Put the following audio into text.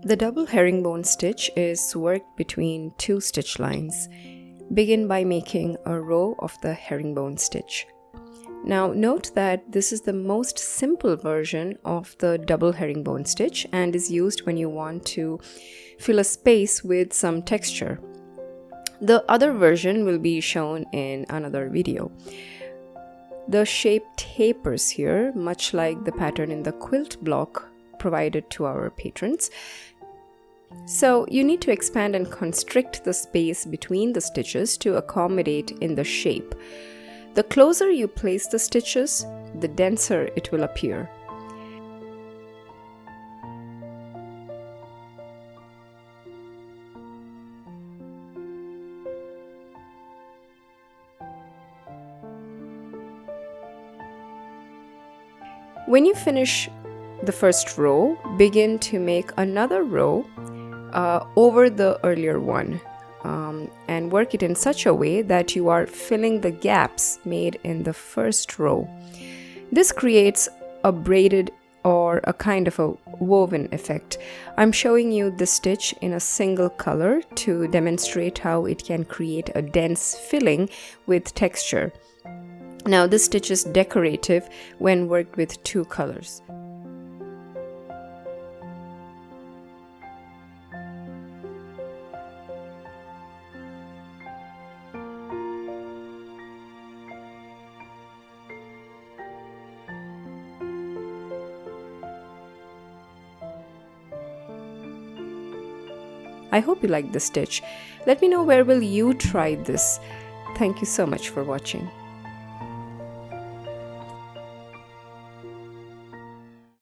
The double herringbone stitch is worked between two stitch lines. Begin by making a row of the herringbone stitch. Now note that this is the most simple version of the double herringbone stitch and is used when you want to fill a space with some texture. The other version will be shown in another video. The shape tapers here, much like the pattern in the quilt block provided to our patrons. So you need to expand and constrict the space between the stitches to accommodate in the shape. The closer you place the stitches, the denser it will appear. When you finish the first row, begin to make another row over the earlier one. And work it in such a way that you are filling the gaps made in the first row. This creates a braided or a kind of a woven effect. I'm showing you the stitch in a single color to demonstrate how it can create a dense filling with texture. Now this stitch is decorative when worked with two colors. I hope you liked this stitch. Let me know where will you try this. Thank you so much for watching.